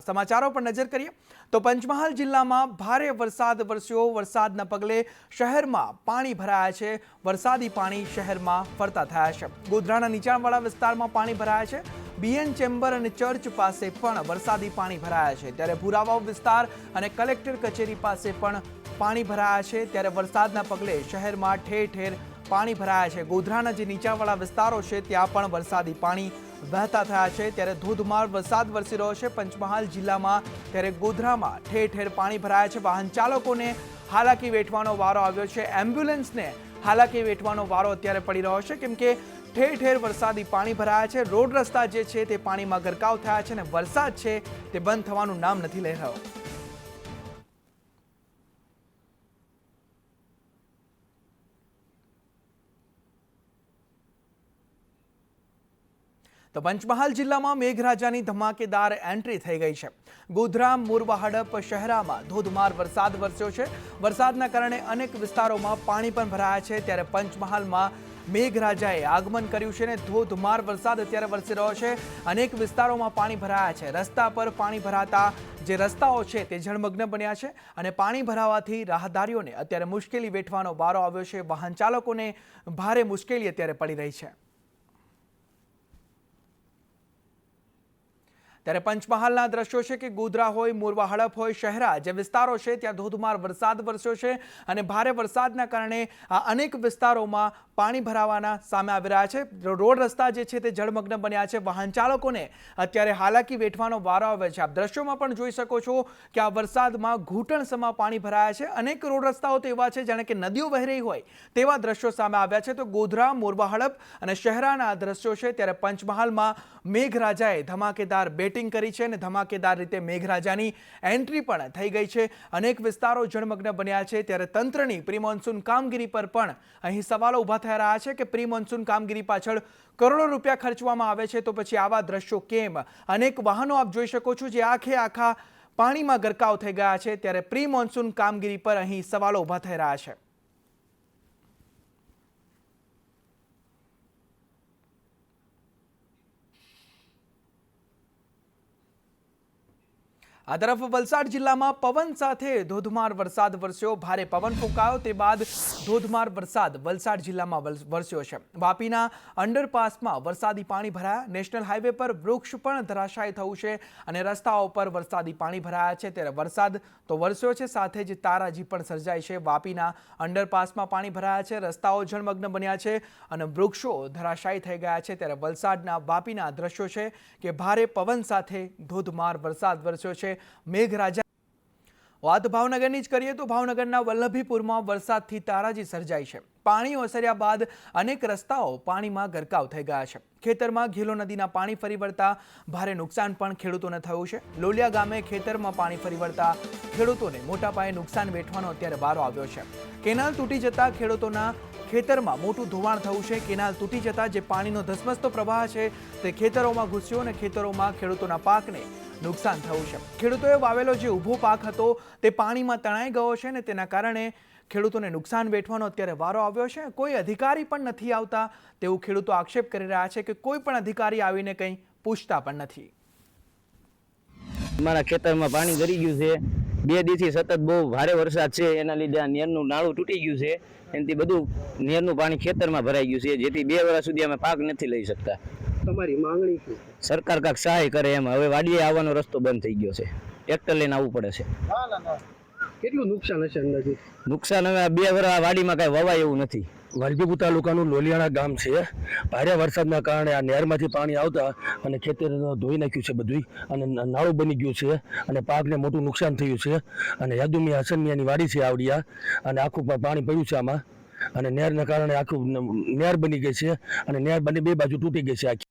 સમાચારો પર નજર કરીએ તો પંચમહાલ જિલ્લામાં ભારે વરસાદ વરસ્યો। વરસાદના પગલે શહેરમાં પાણી ભરાયા છે। વરસાદી પાણી શહેરમાં ફરતા થયા છે। ગોધરાના નીચાણવાળા વિસ્તારમાં પાણી ભરાયા છે। બીએન ચેમ્બર અને ચર્ચ પાસે પણ વરસાદી પાણી ભરાયા છે। ત્યારે ભુરાવાવ વિસ્તાર અને કલેક્ટર કચેરી પાસે પણ પાણી ભરાયા છે। ત્યારે વરસાદના પગલે શહેરમાં ઠેર ઠેર પાણી ભરાયા છે। ગોધરાના જે નીચાણવાળા વિસ્તારો છે ત્યાં પણ વરસાદી પાણી વહેતા થયા છે। ત્યારે ધોધમાર વરસાદ વરસી રહ્યો છે પંચમહાલ જિલ્લામાં। ત્યારે ગોધરામાં ઠેર ઠેર પાણી ભરાયા છે। વાહન ચાલકોને હાલાકી વેઠવાનો વારો આવ્યો છે। એમ્બ્યુલન્સને હાલાકી વેઠવાનો વારો અત્યારે પડી રહ્યો છે, કેમ કે ઠેર ઠેર વરસાદી પાણી ભરાયા છે। રોડ રસ્તા જે છે તે પાણીમાં ગરકાવ થયા છે અને વરસાદ છે તે બંધ થવાનું નામ નથી લઈ રહ્યો। તો પંચમહાલ જિલ્લામાં મેઘરાજાની ધમાકેદાર એન્ટ્રી થઈ ગઈ છે। ગોધરા, મોરવા, હડપ, શહેરામાં ધોધમાર વરસાદ વરસ્યો છે। વરસાદના કારણે અનેક વિસ્તારોમાં પાણી પણ ભરાયા છે। ત્યારે પંચમહાલમાં મેઘરાજાએ આગમન કર્યું છે અને ધોધમાર વરસાદ અત્યારે વરસી રહ્યો છે। અનેક વિસ્તારોમાં પાણી ભરાયા છે। રસ્તા પર પાણી ભરાતા જે રસ્તાઓ છે તે જળમગ્ન બન્યા છે અને પાણી ભરાવાથી રાહદારીઓને અત્યારે મુશ્કેલી વેઠવાનો વારો આવ્યો છે। વાહન ચાલકોને ભારે મુશ્કેલી અત્યારે પડી રહી છે। ત્યારે પંચમહાલના દ્રશ્યો છે કે ગોધરા હોય, મોરવા, હડપ હોય, શહેરા જે વિસ્તારો છે ત્યાં ધોધમાર વરસાદ વરસ્યો છે અને ભારે વરસાદના કારણે અનેક વિસ્તારોમાં પાણી ભરાવાના સામે આવી રહ્યા છે। રોડ રસ્તા જે છે તે જળમગ્ન બન્યા છે। વાહન ચાલકોને અત્યારે હાલાકી વેઠવાનો વારો આવ્યો છે। આપ દ્રશ્યોમાં પણ જોઈ શકો છો કે આ વરસાદમાં ઘૂંટણસમાં પાણી ભરાયા છે। અનેક રોડ રસ્તાઓ તો એવા છે જાણે કે નદીઓ વહી રહી હોય તેવા દ્રશ્યો સામે આવ્યા છે। તો ગોધરા, મોરવા, હડપ અને શહેરાના દ્રશ્યો છે। ત્યારે પંચમહાલમાં મેઘરાજાએ ધમાકેદાર બેટિંગ કરી છે અને ધમાકેદાર રીતે મેઘરાજાની એન્ટ્રી પણ થઈ ગઈ છે। અનેક વિસ્તારો જળમગ્ન બન્યા છે। ત્યારે તંત્રની પ્રી મોન્સૂન કામગીરી પર પણ અહીં સવાલો ઊભા થઈ રહ્યા છે કે પ્રી મોન્સૂન કામગીરી પાછળ કરોડો રૂપિયા ખર્ચવામાં આવે છે તો પછી આવા દ્રશ્યો કેમ? અનેક વાહનો આપ જોઈ શકો છો જે આખા પાણીમાં ગરકાવ થઈ ગયા છે। ત્યારે પ્રી મોન્સૂન કામગીરી પર અહીં સવાલો ઊભા થઈ રહ્યા છે। આ તરફ વલસાડ જિલ્લામાં પવન સાથે ધોધમાર વરસાદ વરસ્યો। ભારે પવન ફૂંકાયો તે બાદ ધોધમાર વરસાદ વલસાડ જિલ્લામાં વરસ્યો છે। વાપીના અંડરપાસમાં વરસાદી પાણી ભરાયા। નેશનલ હાઈવે પર વૃક્ષ પણ ધરાશાયી થયું છે અને રસ્તાઓ પર વરસાદી પાણી ભરાયા છે। ત્યારે વરસાદ તો વરસ્યો છે, સાથે જ તારાજી પણ સર્જાઈ છે। વાપીના અંડરપાસમાં પાણી ભરાયા છે, રસ્તાઓ જળમગ્ન બન્યા છે અને વૃક્ષો ધરાશાયી થઈ ગયા છે। ત્યારે વલસાડના વાપીના દ્રશ્યો છે કે ભારે પવન સાથે ધોધમાર વરસાદ વરસ્યો છે। મેઘરાજા વાત ભાવનગરની જ કરીએ તો ભાવનગરના વલ્લભીપુરમાં વરસાદથી તારાજી સર્જાઈ છે। પાણી ઓસર્યા બાદ અનેક રસ્તાઓ પાણીમાં ગરકાવ થઈ ગયા છે। ખેતરમાં ઘેલો નદીના પાણી ફરી વળતા ભારે નુકસાન પણ ખેડૂતોને થયું છે। લોલિયા ગામે ખેતરમાં પાણી ફરી વળતા ખેડૂતોને મોટા પાયે નુકસાન વેઠવાનો અત્યારે વારો આવ્યો છે। કેનાલ તૂટી જતા ખેડૂતોના ખેતરમાં મોટું ધોવાણ થયું છે। કેનાલ તૂટી જતા જે પાણીનો ધસમસતો પ્રવાહ છે તે ખેતરોમાં ઘૂસ્યો અને ખેતરોમાં ખેડૂતોના પાકને નુકસાન થયું છે। ખેડૂતોએ વાવેલો જે ઊભો પાક હતો તે પાણીમાં તણાઈ ગયો છે અને તેના કારણે ખેડૂતોને નુકસાન વેઠવાનો અત્યારે વારો આવ્યો છે। કોઈ અધિકારી પણ નથી આવતા તેવું ખેડૂતો આક્ષેપ કરી રહ્યા છે કે કોઈ પણ અધિકારી આવીને કંઈ પૂછતા પણ નથી। અમારા ખેતરમાં પાણી ગરી ગયું છે। 2 દિવસથી સતત બહુ ભારે વરસાદ છે, એના લીધે આ નેરનું નાળું તૂટી ગયું છે। એનાથી બધું નેરનું પાણી ખેતરમાં ભરાઈ ગયું છે, જેથી 2 વર્ષ સુધી અમે પાક નથી લઈ શકતા। તમારી માંગણી શું છે? સરકાર કાંઈક સહાય કરે એમ। હવે વાડીએ આવવાનો રસ્તો બંધ થઈ ગયો છે, ટ્રેક્ટર લઈને આવવું પડે છે। કેટલું નુકસાન હશે અંદાજે? નુકસાન હવે 2 વર્ષ આ વાડીમાં કાંઈ વવાય એવું નથી। વલ્લભીપુર તાલુકાનું લોલિયાણા ગામ છે। ભારે વરસાદના કારણે આ નહેરમાંથી પાણી આવતા અને ખેતર ધોઈ નાખ્યું છે બધું અને નાળું બની ગયું છે અને પાકને મોટું નુકસાન થયું છે। અને યાદુમિયા હસનમિયાની વાડી છે આવડિયા અને આખું પાણી પડ્યું છે આમાં અને નહેરના કારણે આખું નહેર બની ગઈ છે અને નહેર બની 2 બાજુ તૂટી ગઈ છે।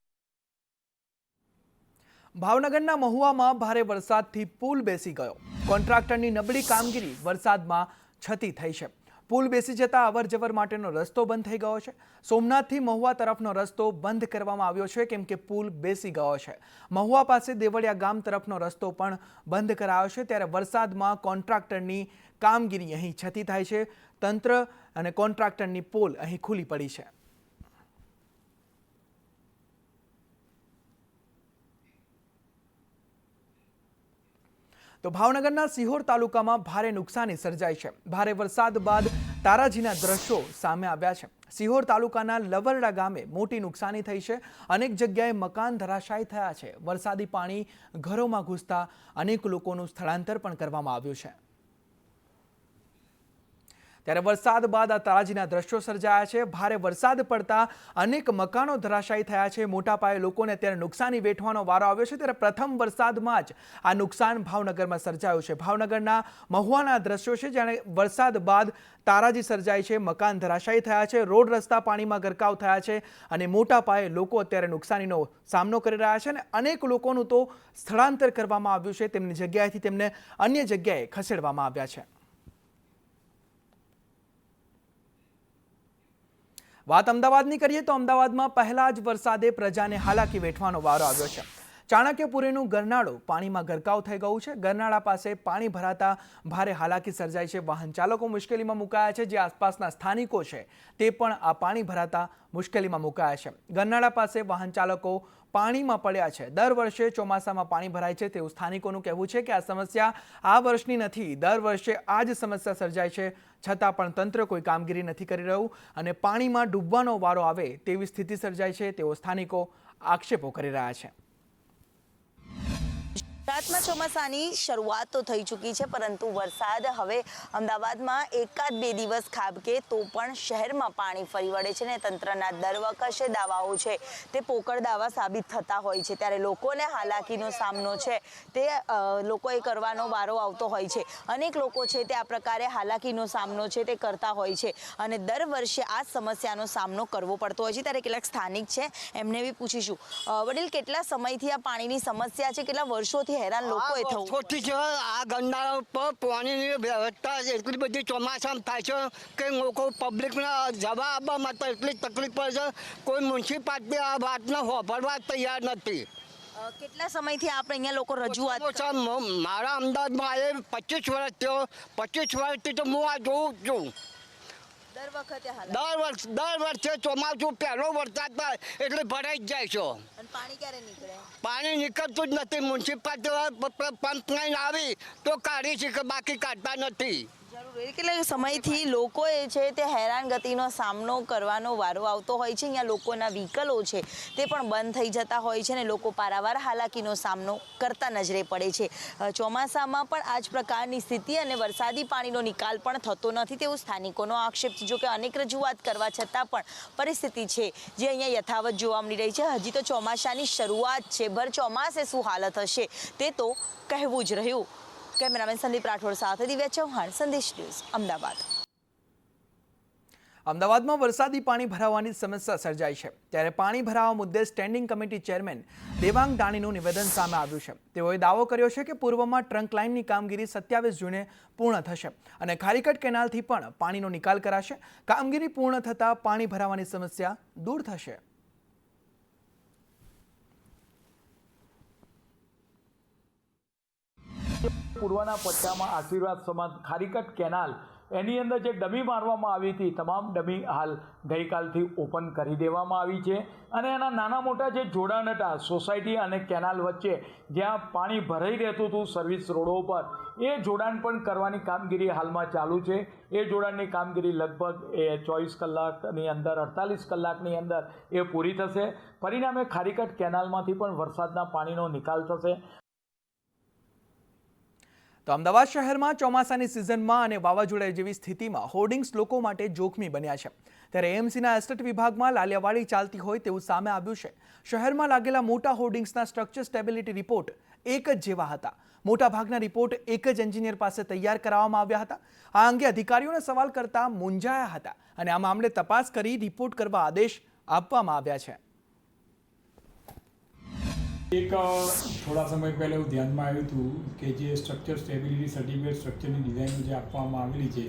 ભાવનગરના મહુવામાં ભારે વરસાદથી પુલ બેસી ગયો। કોન્ટ્રાક્ટરની નબળી કામગીરી વરસાદમાં છતી થઈ છે। પુલ બેસી જતા અવરજવર માટેનો રસ્તો બંધ થઈ ગયો છે। સોમનાથથી મહુવા તરફનો રસ્તો બંધ કરવામાં આવ્યો છે કેમ કે પુલ બેસી ગયો છે। મહુવા પાસે દેવળિયા ગામ તરફનો રસ્તો પણ બંધ કરાયો છે। ત્યારે વરસાદમાં કોન્ટ્રાક્ટરની કામગીરી અહીં છતી થાય છે। તંત્ર અને કોન્ટ્રાક્ટરની પોલ અહીં ખુલ્લી પડી છે। તો ભાવનગરના સિહોર તાલુકામાં ભારે નુકસાની સર્જાઈ છે. ભારે વરસાદ બાદ તારાજીના દ્રશ્યો સામે આવ્યા છે. સિહોર તાલુકાના લવરડા ગામે મોટી નુકસાની થઈ છે. અનેક જગ્યાએ મકાન ધરાશાયી થયા છે. વરસાદી પાણી ઘરોમાં ઘૂસતા અનેક લોકોનું સ્થળાંતર પણ કરવામાં આવ્યું છે. ત્યારે વરસાદ બાદ આ તારાજીના દ્રશ્યો સર્જાયા છે. ભારે વરસાદ પડતા અનેક મકાનો ધરાશાયી થયા છે. મોટા પાયે લોકોને અત્યારે નુકસાની વેઠવાનો વારો આવ્યો છે. ત્યારે પ્રથમ વરસાદમાં જ આ નુકસાન ભાવનગરમાં સર્જાયું છે. ભાવનગરના મહુવાના દ્રશ્યો છે, જ્યાં વરસાદ બાદ તારાજી સર્જાઈ છે. મકાન ધરાશાયી થયા છે. રોડ રસ્તા પાણીમાં ગરકાવ થયા છે અને મોટા પાયે લોકો અત્યારે નુકસાનીનો સામનો કરી રહ્યા છે અને અનેક લોકોનું તો સ્થળાંતર કરવામાં આવ્યું છે. તેમની જગ્યાએથી તેમને અન્ય જગ્યાએ ખસેડવામાં આવ્યા છે. વાત અમદાવાદની કરીએ તો અમદાવાદમાં પહેલા જ વરસાદે પ્રજાને હાલાકી વેઠવાનો વારો આવ્યો છે. ચાણક્યપુરીનું ગરનાળું પાણીમાં ગરકાવ થઈ ગયું છે. ગરનાળા પાસે પાણી ભરાતા ભારે હાલાકી સર્જાઈ છે. વાહન ચાલકો મુશ્કેલીમાં મુકાયા છે. જે આસપાસના સ્થાનિકો છે તે પણ આ પાણી ભરાતા મુશ્કેલીમાં મુકાયા છે. ગરનાળા પાસે વાહન ચાલકો પાણીમાં પડ્યા છે. દર વર્ષે ચોમાસામાં પાણી ભરાય છે તેવું સ્થાનિકોનું કહેવું છે કે આ સમસ્યા આ વર્ષની નથી, દર વર્ષે આ જ સમસ્યા સર્જાય છે. છતાં પણ તંત્ર કોઈ કામગીરી નથી કરી રહ્યું અને પાણીમાં ડૂબવાનો વારો આવે તેવી સ્થિતિ સર્જાય છે તેવો સ્થાનિકો આક્ષેપો કરી રહ્યા છે. ગુજરાતમાં ચોમાસાની શરૂઆત તો થઈ ચૂકી છે, પરંતુ વરસાદ હવે અમદાવાદમાં એકાદ બે દિવસ ખાબકે તો પણ શહેરમાં પાણી ફરી વળે છે ને તંત્રના દર વખતે દાવાઓ છે તે પોકળ દાવા સાબિત થતા હોય છે. ત્યારે લોકોને હાલાકીનો સામનો છે તે લોકોએ કરવાનો વારો આવતો હોય છે. અનેક લોકો છે તે આ પ્રકારે હાલાકીનો સામનો છે તે કરતા હોય છે અને દર વર્ષે આ સમસ્યાનો સામનો કરવો પડતો હોય છે. ત્યારે કેટલાક સ્થાનિક છે એમને બી પૂછીશું. વડીલ, કેટલા સમયથી આ પાણીની સમસ્યા છે, કેટલા વર્ષોથી હેરાન લોકોએ થવું? આ ગંડાળા પર પાણીની વ્યવસ્થા એટલી બધી ચોમાસામાં થાય છે કે લોકો પબ્લિકને જવા આવવા માટે એટલી તકલીફ પડે છે. કોઈ મ્યુનિસિપાલિટી આ વાતને હોભળવા તૈયાર નથી. કેટલા સમયથી આપણે અહીંયા લોકો રજૂઆત? મારા અમદાવાદમાં એ 25 વર્ષ થયો. 25 વર્ષથી તો હું આ જોઉં છું. દર વર્ષે ચોમાસું પહેલો વરસાદ થાય એટલે ભરાઈ જ જાય છે. પાણી ક્યારે નીકળે? પાણી નીકળતું જ નથી. મ્યુનિસિપાલિટી પંપ લાઈન આવી તો કાઢી છે કે બાકી કાઢતા નથી. કેટલા સમયથી લોકોએ છે તે હેરાનગતિનો સામનો કરવાનો વારો આવતો હોય છે. અહીંયા લોકોના વ્હીકલો છે તે પણ બંધ થઈ જતા હોય છે અને લોકો પારાવાર હાલાકીનો સામનો કરતા નજરે પડે છે. ચોમાસામાં પણ આ જ પ્રકારની સ્થિતિ અને વરસાદી પાણીનો નિકાલ પણ થતો નથી તેવું સ્થાનિકોનો આક્ષેપ છે. જો કે અનેક રજૂઆત કરવા છતાં પણ પરિસ્થિતિ છે જે અહીંયા યથાવત જોવા મળી રહી છે. હજી તો ચોમાસાની શરૂઆત છે, ભર ચોમાસે શું હાલત હશે તે તો કહેવું જ રહ્યું. કેમેરામેન સંદીપ રાઠોડ સાથે દિવ્યા ચૌહાણ, સંદેશ ન્યૂઝ, અમદાવાદ. અમદાવાદમાં વરસાદી પાણી ભરાવાની સમસ્યા સર્જાઈ છે. ત્યારે પાણી ભરાવા મુદ્દે સ્ટેન્ડિંગ કમિટી ચેરમેન દેવાંગ દાણીનું નિવેદન સામે આવ્યું છે. તેઓએ દાવો કર્યો છે કે પૂર્વમાં ટ્રંક લાઇનની કામગીરી 27 જૂને પૂર્ણ થશે અને ખારીકટ કેનાલથી પણ પાણીનો નિકાલ કરાશે. કામગીરી પૂર્ણ થતાં પાણી ભરાવાની સમસ્યા દૂર થશે. પૂર્વના પટ્ટામાં આશીર્વાદ સમાજ ખારીકટ કેનાલ એની અંદર જે ડમી મારવામાં આવી હતી, તમામ ડમી હાલ ગઈકાલથી ઓપન કરી દેવામાં આવી છે અને એના નાના મોટા જે જોડાણ હતા સોસાયટી અને કેનાલ વચ્ચે જ્યાં પાણી ભરાઈ રહેતું હતું સર્વિસ રોડો પર, એ જોડાણ પણ કરવાની કામગીરી હાલમાં ચાલુ છે. એ જોડાણની કામગીરી લગભગ 24 કલાકની અંદર 48 કલાકની અંદર એ પૂરી થશે. પરિણામે ખારીકટ કેનાલમાંથી પણ વરસાદના પાણીનો નિકાલ થશે. તો અમદાવાદ શહેરમાં ચોમાસાની સિઝનમાં અને વાવાઝોડા જેવી સ્થિતિમાં હોર્ડિંગ્સ લોકો માટે જોખમી બન્યા છે. ત્યારે એએમસીના એસ્ટેટ વિભાગમાં લાલિયાવાડી ચાલતી હોય તેવું સામે આવ્યું છે. શહેરમાં લાગેલા મોટા હોર્ડિંગ્સના સ્ટ્રક્ચર સ્ટેબિલિટી રિપોર્ટ એક જ જેવા હતા. મોટાભાગના રિપોર્ટ એક જ એન્જિનિયર પાસે તૈયાર કરાવવામાં આવ્યા હતા. આ અંગે અધિકારીઓને સવાલ કરતા મૂંઝાયા હતા અને આ મામલે તપાસ કરી રિપોર્ટ કરવા આદેશ આપવામાં આવ્યા છે. એક થોડા સમય પહેલાં એવું ધ્યાનમાં આવ્યું હતું કે જે સ્ટ્રક્ચર સ્ટેબિલિટી સર્ટિફિકેટ સ્ટ્રક્ચરની ડિઝાઇન જે આપવામાં આવેલી છે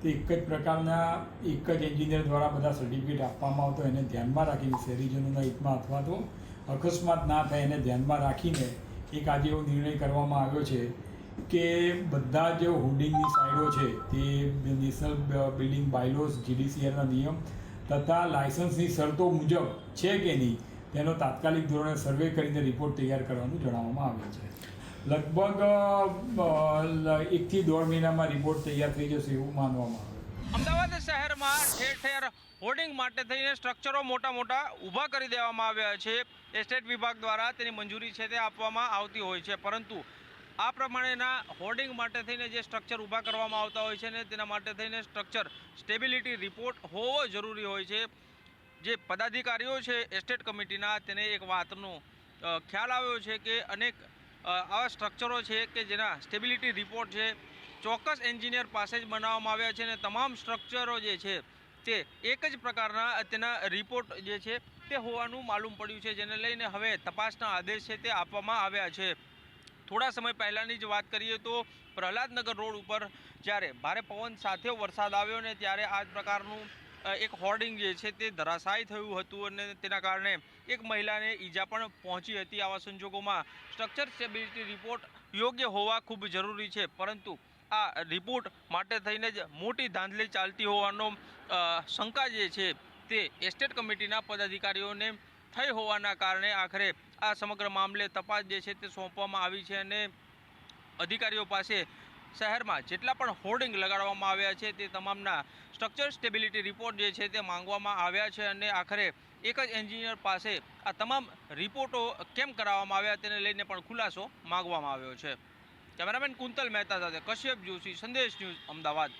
તે એક જ પ્રકારના એક જ એન્જિનિયર દ્વારા બધા સર્ટિફિકેટ આપવામાં આવતો એને ધ્યાનમાં રાખીને શહેરીજનોના હિતમાં અથવા તો અકસ્માત ના થાય એને ધ્યાનમાં રાખીને એક આજે એવો નિર્ણય કરવામાં આવ્યો છે કે બધા જે હોર્ડિંગની સાઇડો છે તે નેશનલ બિલ્ડિંગ બાયલોઝ GDCRના નિયમ તથા લાયસન્સની શરતો મુજબ છે કે નહીં તેનો તાત્કાલિક ધોરણે સર્વે કરીને રિપોર્ટ તૈયાર કરવાનું જણાવવામાં આવ્યું છે. લગભગ 1 થી 1.5 મહિનામાં રિપોર્ટ તૈયાર થઈ જશે એવું માનવામાં આવે. અમદાવાદ શહેરમાં ઠેર ઠેર હોર્ડિંગ માટે થઈને સ્ટ્રક્ચરો મોટા મોટા ઊભા કરી દેવામાં આવ્યા છે. એસ્ટેટ વિભાગ દ્વારા તેની મંજૂરી છે તે આપવામાં આવતી હોય છે, પરંતુ આ પ્રમાણેના હોર્ડિંગ માટે થઈને જે સ્ટ્રક્ચર ઊભા કરવામાં આવતા હોય છે ને તેના માટે થઈને સ્ટ્રક્ચર સ્ટેબિલિટી રિપોર્ટ હોવો જરૂરી હોય છે. જે પદાધિકારીઓ છે એસ્ટેટ કમિટીના, તેને એક વાતનો ખ્યાલ આવ્યો છે કે અનેક આવા સ્ટ્રક્ચરો છે કે જેના સ્ટેબિલિટી રિપોર્ટ છે ચોક્કસ એન્જિનિયર પાસે જ બનાવવામાં આવ્યા છે અને તમામ સ્ટ્રક્ચરો જે છે તે એક જ પ્રકારના તેના રિપોર્ટ જે છે તે હોવાનું માલુમ પડ્યું છે, જેને લઈને હવે તપાસના આદેશ છે તે આપવામાં આવ્યા છે. થોડા સમય પહેલાંની જ વાત કરીએ તો પ્રહલાદનગર રોડ ઉપર જ્યારે ભારે પવન સાથે વરસાદ આવ્યો ને ત્યારે આ જ પ્રકારનું એક હોર્ડિંગ જે છે તે ધરાશાયી થયું હતું અને તેના કારણે એક મહિલાને ઈજા પણ પહોંચી હતી. આવા સંજોગોમાં સ્ટ્રક્ચર સ્ટેબિલિટી રિપોર્ટ યોગ્ય હોવા ખૂબ જરૂરી છે, પરંતુ આ રિપોર્ટ માટે થઈને જ મોટી ધાંધલી ચાલતી હોવાનો શંકા જે છે તે એસ્ટેટ કમિટીના પદાધિકારીઓને થઈ હોવાના કારણે આખરે આ સમગ્ર મામલે તપાસ જે છે તે સોંપવામાં આવી છે અને અધિકારીઓ પાસે શહેરમાં જેટલા પણ હોર્ડિંગ લગાડવામાં આવ્યા છે તે તમામના સ્ટ્રક્ચર સ્ટેબિલિટી રિપોર્ટ જે છે તે માંગવામાં આવ્યા છે અને આખરે એક જ એન્જિનિયર પાસે આ તમામ રિપોર્ટો કેમ કરાવવામાં આવ્યા તેને લઈને પણ ખુલાસો માંગવામાં આવ્યો છે. કેમેરામેન કુંતલ મહેતા સાથે કશ્યપ જોશી, સંદેશ ન્યૂઝ, અમદાવાદ.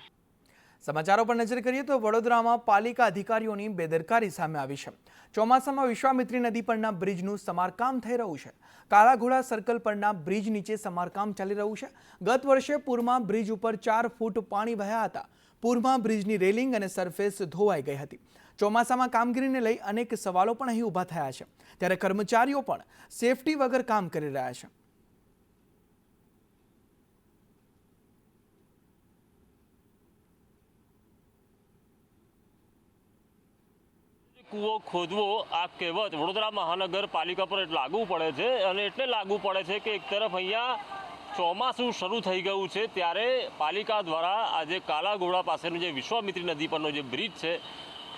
સમાચારો પર નજર કરીએ તો વડોદરામાં પાલિકા અધિકારીઓની બેદરકારી સામે આવી છે. ચોમાસામાં વિશ્વામિત્રી નદી પરના બ્રિજનું સમારકામ થઈ રહ્યું છે. કાળાઘોડા સર્કલ પરના બ્રિજ નીચે સમારકામ ચાલી રહ્યું છે. ગત વર્ષે પૂરમાં બ્રિજ ઉપર 4 ફૂટ પાણી વહ્યા હતા. પૂરમાં બ્રિજની રેલિંગ અને સરફેસ ધોવાઈ ગઈ હતી. ચોમાસામાં કામગીરીને લઈ અનેક સવાલો પણ અહીં ઊભા થયા છે, ત્યારે કર્મચારીઓ પણ સેફટી વગર કામ કરી રહ્યા છે. કૂવો ખોદવો આ કહેવત વડોદરા મહાનગરપાલિકા પર લાગુ પડે છે અને એટલે લાગુ પડે છે કે એક તરફ અહીંયા ચોમાસું શરૂ થઈ ગયું છે ત્યારે પાલિકા દ્વારા આજે કાલાઘોડા પાસેનું જે વિશ્વામિત્રી નદી પરનો જે બ્રિજ છે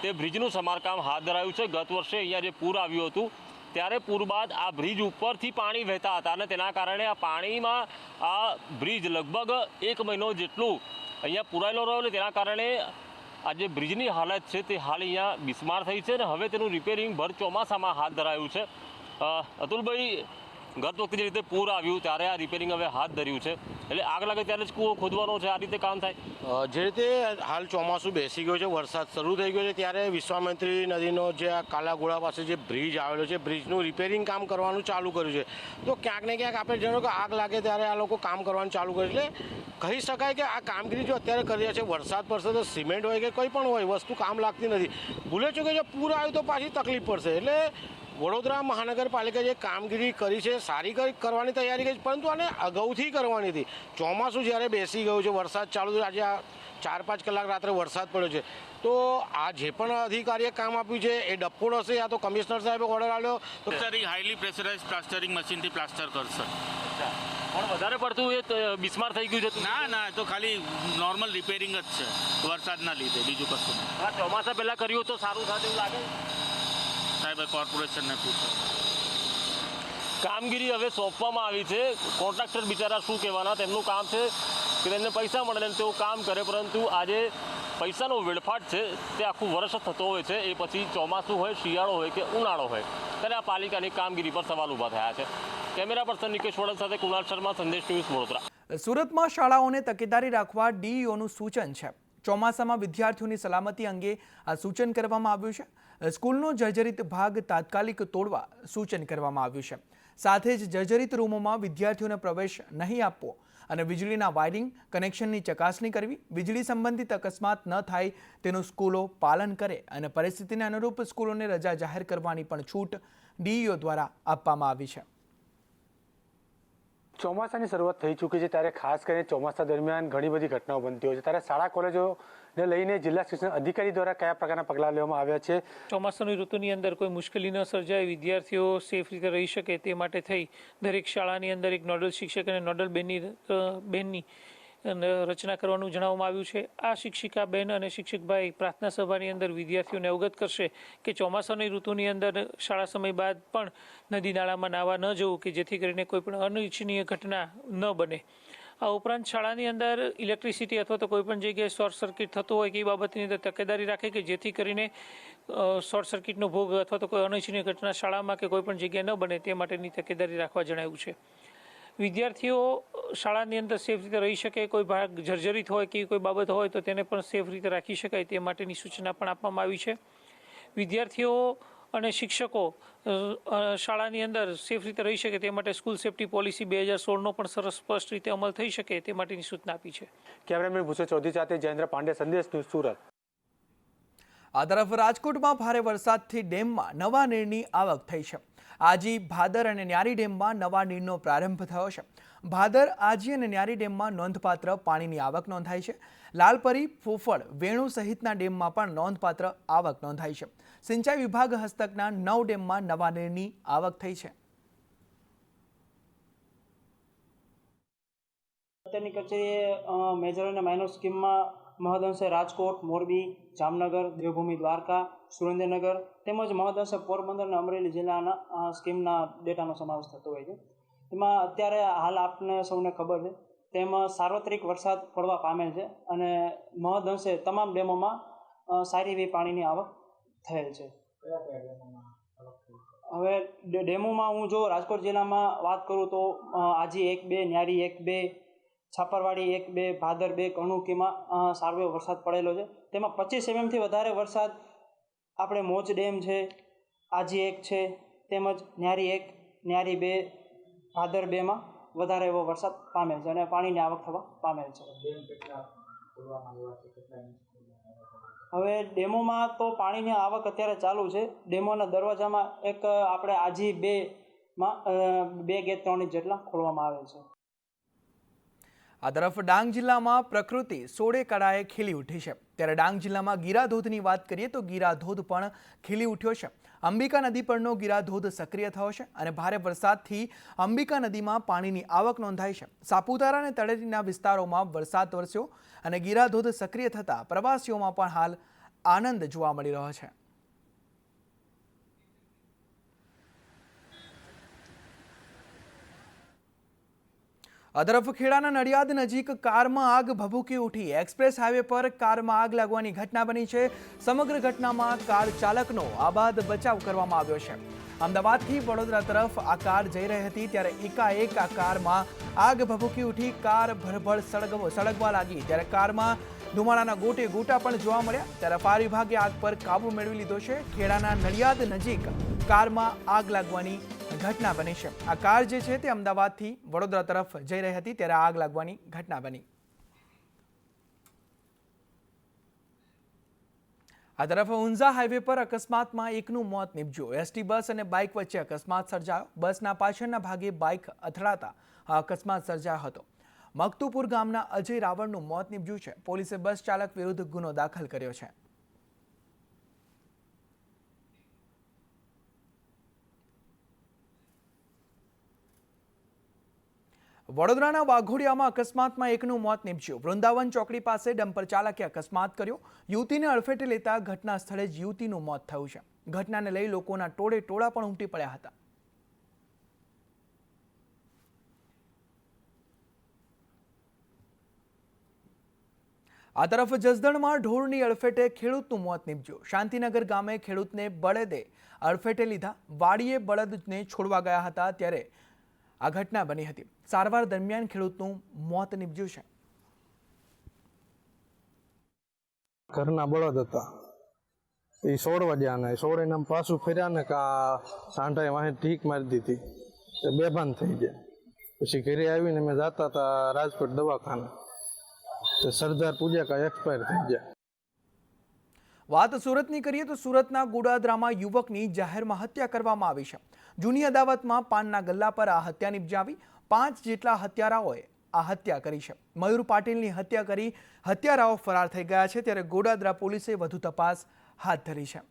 તે બ્રિજનું સમારકામ હાથ ધરાયું છે. ગત વર્ષે અહીંયા જે પૂર આવ્યું હતું ત્યારે પૂર બાદ આ બ્રિજ ઉપરથી પાણી વહેતા હતા અને તેના કારણે આ પાણીમાં આ બ્રિજ લગભગ 1 મહિનો જેટલું અહીંયા પુરાયેલો રહ્યો અને તેના કારણે આ જે બ્રિજની હાલત છે તે હાલ અહીંયા બિસ્માર થઈ છે અને હવે તેનું રિપેરિંગ ભર ચોમાસામાં હાથ ધરાયું છે. અતુલભાઈ, ગત વખતે જે રીતે પૂર આવ્યું ત્યારે આ રિપેરિંગ હવે હાથ ધર્યું છે, એટલે આગ લાગે ત્યારે જ કૂવો ખોદવાનો છે, આ રીતે કામ થાય? જે રીતે હાલ ચોમાસું બેસી ગયું છે, વરસાદ શરૂ થઈ ગયો છે, ત્યારે વિશ્વામિત્રી નદીનો જે આ કાલાઘોડા પાસે જે બ્રિજ આવેલો છે, બ્રિજનું રિપેરિંગ કામ કરવાનું ચાલુ કર્યું છે. તો ક્યાંક ને ક્યાંક આપણે જાણો કે આગ લાગે ત્યારે આ લોકો કામ કરવાનું ચાલુ કરે, એટલે કહી શકાય કે આ કામગીરી જો અત્યારે કરી રહ્યા છે, વરસાદ પડશે તો સિમેન્ટ હોય કે કંઈ પણ હોય વસ્તુ કામ લાગતી નથી. ભૂલે છો કે જો પૂર આવ્યું તો પાછી તકલીફ પડશે. એટલે વડોદરા મહાનગરપાલિકાએ જે કામગીરી કરી છે સારી કરવાની તૈયારી કરી, પરંતુ આને અગાઉથી કરવાની હતી. ચોમાસું જ્યારે બેસી ગયું છે, વરસાદ ચાલુ થયો, આજે આ 4-5 કલાક રાત્રે વરસાદ પડ્યો છે, તો આ જે પણ અધિકારીએ કામ આપ્યું છે એ ડપ્પોડ હશે યા તો કમિશનર સાહેબે ઓર્ડર આવ્યો તો હાઈલી પ્રેશરાઇઝ પ્લાસ્ટરિંગ મશીનથી પ્લાસ્ટર કરશે. પણ વધારે પડતું એ બિસ્માર થઈ ગયું છે? ના, તો ખાલી નોર્મલ રિપેરિંગ જ છે વરસાદના લીધે, બીજું કશું નહીં. આ ચોમાસા પહેલાં કર્યું તો સારું થાય એવું લાગે? સાહેબ કોર્પોરેશનને પૂછો. કામગીરી હવે સોંપવામાં આવી છે. કોન્ટ્રાક્ટર બિચારા શું કહેવાના, તેમનું કામ છે કે તેમને પૈસા મળે ને તેઓ કામ કરે, પરંતુ આજે પૈસાનો વેડફાટ છે તે આખું વર્ષ થતો હોય છે. એ પછી ચોમાસું હોય, શિયાળો હોય કે ઉનાળો હોય, ત્યારે આ પાલિકાની કામગીરી પર સવાલ ઊભા થયા છે. કેમેરા પર્સન નિકેશ વડલ સાથે કુણાલ શર્મા, સંદેશ ન્યૂઝ, વડોદરા. સુરતમાં શાળાઓને તકેદારી રાખવા ડીઈઓનું સૂચન છે. ચોમાસામાં વિદ્યાર્થીઓની સલામતી અંગે આ સૂચન કરવામાં આવ્યું છે. સ્કૂલનો જર્જરિત ભાગ તાત્કાલિક તોડવા સૂચન કરવામાં આવ્યું છે. સાથે જ જર્જરિત રૂમોમાં વિદ્યાર્થીઓને પ્રવેશ નહીં આપવો અને વીજળીના વાયરિંગ કનેક્શનની ચકાસણી કરવી. વીજળી સંબંધિત અકસ્માત ન થાય તેનું સ્કૂલો પાલન કરે અને પરિસ્થિતિને અનુરૂપ સ્કૂલોને રજા જાહેર કરવાની પણ છૂટ ડીઈઓ દ્વારા આપવામાં આવી છે. ચોમાસાની શરૂઆત થઈ ચૂકી છે, ત્યારે ખાસ કરીને ચોમાસા દરમિયાન ઘણી બધી ઘટનાઓ બનતી હોય છે, ત્યારે શાળા કોલેજોને લઈને જિલ્લા શિક્ષણ અધિકારી દ્વારા કયા પ્રકારના પગલાં લેવામાં આવ્યા છે? ચોમાસાની ઋતુની અંદર કોઈ મુશ્કેલી ન સર્જાય, વિદ્યાર્થીઓ સેફ રીતે રહી શકે તે માટે થઈ દરેક શાળાની અંદર એક નોડલ શિક્ષક અને નોડલ બેનની રચના કરવાનું જણાવવામાં આવ્યું છે. આ શિક્ષિકા બહેન અને શિક્ષકભાઈ પ્રાર્થના સભાની અંદર વિદ્યાર્થીઓને અવગત કરશે કે ચોમાસાની ઋતુની અંદર શાળા સમય બાદ પણ નદી નાળામાં નાહવા ન જવું કે જેથી કરીને કોઈ પણ અનિચ્છનીય ઘટના ન બને. આ ઉપરાંત શાળાની અંદર ઇલેક્ટ્રિસિટી અથવા તો કોઈ પણ જગ્યાએ શોર્ટ સર્કિટ થતું હોય કે એ બાબતની અંદર તકેદારી રાખે કે જેથી કરીને શોર્ટ સર્કિટનો ભોગ અથવા તો કોઈ અનિચ્છનીય ઘટના શાળામાં કે કોઈ પણ જગ્યાએ ન બને તે માટેની તકેદારી રાખવા જણાવ્યું છે. વિદ્યાર્થીઓ શાળાની અંદર સેફ રીતે રહી શકે, કોઈ ભાગ જર્જરિત હોય કે કોઈ બાબત હોય તો તેને પણ સેફ રીતે રાખી શકાય તે માટેની સૂચના પણ આપવામાં આવી છે. વિદ્યાર્થીઓ અને શિક્ષકો શાળાની અંદર સેફ રીતે રહી શકે તે માટે સ્કૂલ સેફ્ટી પોલિસી 2016નો પણ સરસ સ્પષ્ટ રીતે અમલ થઈ શકે તે માટેની સૂચના આપી છે. કેમેરામેન ભૂષણ ચૌધરી સાથે જયેન્દ્ર પાંડે, સંદેશ ન્યૂઝ, સુરત. આ તરફ રાજકોટમાં ભારે વરસાદથી ડેમમાં નવા નીરની આવક થઈ છે. આજી, ભાદર અને ન્યારી ડેમમાં નવા નીરનો પ્રારંભ થયો છે. ભાદર, આજી અને ન્યારી ડેમમાં નોંધપાત્ર પાણીની આવક નોંધાઈ છે. લાલપરી, ફોફળ, વેણુ સહિતના ડેમમાં પણ નોંધપાત્ર આવક નોંધાઈ છે. સિંચાઈ વિભાગ હસ્તકના 9 ડેમમાં નવા નીરની આવક થઈ છે. અત્યારની કચેરીએ મેજર અને માઇનર સ્કીમમાં મહદઅંશે રાજકોટ, મોરબી, જામનગર, દેવભૂમિ, દ્વારકા, સુરેન્દ્રનગર તેમજ મહદઅંશે પોરબંદર અને અમરેલી જિલ્લાના સ્કીમના ડેટાનો સમાવેશ થતો હોય છે. એમાં અત્યારે હાલ આપને સૌને ખબર છે તેમ સાર્વત્રિક વરસાદ પડવા પામેલ છે અને મહદઅંશે તમામ ડેમોમાં સારી એવી પાણીની આવક થયેલ છે. હવે ડેમોમાં હું જો રાજકોટ જિલ્લામાં વાત કરું તો આજી 1-2, ન્યારી 1-2, છાપરવાડી 1-2, ભાદર 2, કણુકીમાં સારો એવો વરસાદ પડેલો છે. તેમાં 25 mm થી વધારે વરસાદ આપણે મોજ ડેમ છે, આજી 1 છે, તેમજ ન્યારી 1, ન્યારી 2, ભાદર 2માં વધારે એવો વરસાદ પામેલ છે અને પાણીની આવક થવા પામેલ છે. હવે ડેમોમાં તો પાણીની આવક અત્યારે ચાલુ છે. ડેમોના દરવાજામાં એક આપણે આજી 2માં 2 ગેટ 3 ઇંચ જેટલા ખોલવામાં આવેલ છે. આ તરફ ડાંગ જિલ્લામાં પ્રકૃતિ સોળે કળાએ ખીલી ઉઠી છે. ત્યારે ડાંગ જિલ્લામાં ગીરાધોધની વાત કરીએ તો ગીરાધોધ પણ ખીલી ઉઠ્યો છે. અંબિકા નદી પરનો ગીરાધોધ સક્રિય થયો છે અને ભારે વરસાદથી અંબિકા નદીમાં પાણીની આવક નોંધાઈ છે. સાપુતારા અને તળેટીના વિસ્તારોમાં વરસાદ વરસ્યો અને ગીરાધોધ સક્રિય થતાં પ્રવાસીઓમાં પણ હાલ આનંદ જોવા મળી રહ્યો છે. આ તરફ ખેડાના નડિયાદ નજીક કારમાં આગ ભભૂકી ઉઠી. એક્સપ્રેસ હાઈવે પર કારમાં આગ લાગવાની ઘટના બની છે. સમગ્ર ઘટનામાં કાર ચાલકનો આબાદ બચાવ કરવામાં આવ્યો છે. અમદાવાદથી વડોદરા તરફ આ કાર જઈ રહી હતી ત્યારે એકાએક આ કારમાં આગ ભભૂકી ઉઠી. કાર ભરભર સળગવા લાગી ત્યારે કારમાં ધુમાડાના ગોટે ગોટા પણ જોવા મળ્યા. ત્યારે ફાયર વિભાગે આગ પર કાબુ મેળવી લીધો છે. ખેડાના નડિયાદ નજીક કારમાં આગ લાગવાની ઘટના બની છે. આ કાર જે છે તે અમદાવાદથી વડોદરા તરફ જઈ રહી હતી ત્યારે આગ લાગવાની ઘટના બની. આ તરફ ઊંઝા હાઈવે પર અકસ્માતમાં એકનું મોત નીપજ્યું. એસટી બસ અને બાઇક વચ્ચે અકસ્માત સર્જાયો. બસના પાછળના ભાગે બાઇક અથડાતા આ અકસ્માત સર્જાયો હતો. મકતુપુર ગામના અજય રાવળનું મોત નીપજ્યું છે. પોલીસે બસ ચાલક વિરુદ્ધ ગુનો દાખલ કર્યો છે. વડોદરાના વાઘોડિયામાં અકસ્માતમાં એકનું મોત નીપજ્યું. વૃંદાવન ચોકડી પાસે ડમ્પર ચાલકે અકસ્માત કર્યો. યુવતીને અડફેટે લેતા ઘટના સ્થળે જ યુવતીનું મોત થયું છે. ઘટનાને લઈ લોકોના ટોળે ટોળા પણ ઉમટી પડ્યા હતા. આ તરફ જસદણમાં ઢોરની અડફેટે ખેડૂતનું મોત નીપજ્યું. શાંતિનગર ગામે ખેડૂતને બળદે અડફેટે લીધા. વાડીએ બળદને છોડવા ગયા હતા ત્યારે આ ઘટના બની હતી. સારવાર દરમિયાન ખેડૂતનું મોત નીપજ્યું છે. ઘરના બળદ હતા એ છોડવા ગયા ને છોડીને પાછું ફર્યા ને સાંઠાએ વાહે ઢીક મારી દીધી તે બેભાન થઈ ગયા. પછી ઘરે આવીને અમે જતા હતા રાજકોટ દવાખાને તો સરદાર પૂજા કા એક્સપાયર થઈ ગયા. વાત સુરતની કરીએ તો સુરતના ગોડાદરામાં યુવકની જાહેરમાં હત્યા કરવામાં આવી છે. જૂની અદાવતમાં પાનના ગલ્લા પર આ હત્યા નિપજાવી. 5 જેટલા હત્યારાઓએ આ હત્યા કરી છે. મયુર પાટીલની હત્યા કરી હત્યારાઓ ફરાર થઈ ગયા છે. ત્યારે ગોડાદરા પોલીસે વધુ તપાસ હાથ ધરી છે.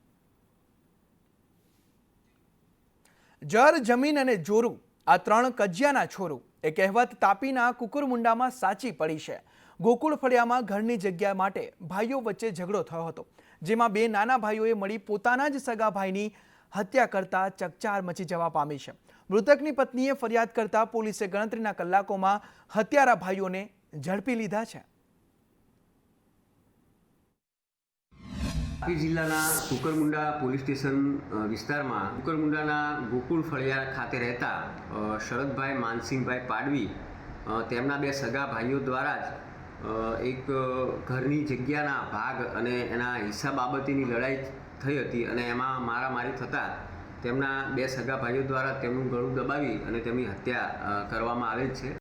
જર, જમીન અને જોરું આ 3 કજિયાના છોરું એ કહેવત તાપીના કુકરમુંડામાં સાચી પડી છે. ગોકુળ ફળિયામાં ઘરની જગ્યા માટે ભાઈઓ વચ્ચે ઝઘડો થયો હતો, જેમાં બે નાના ભાઈઓએ મળી પોતાના જ સગા ભાઈની હત્યા કરતા ચકચાર મચી જવા પામી છે. મૃતકની પત્નીએ ફરિયાદ કરતા પોલીસે ગણતરીના કલાકોમાં હત્યારા ભાઈઓને ઝડપી લીધા છે. તાપી જિલ્લાના કુકરમુંડા પોલીસ સ્ટેશન વિસ્તારમાં કુકરમુંડાના ગોકુળ ફળિયા ખાતે રહેતા શરદભાઈ માનસિંહભાઈ પાડવી તેમના બે સગા ભાઈઓ દ્વારા જ એક ઘરની જગ્યાના ભાગ અને એના હિસ્સા બાબતેની લડાઈ થઈ હતી અને એમાં મારામારી થતાં તેમના બે સગા ભાઈઓ દ્વારા તેમનું ગળું દબાવી અને તેમની હત્યા કરવામાં આવેલ છે.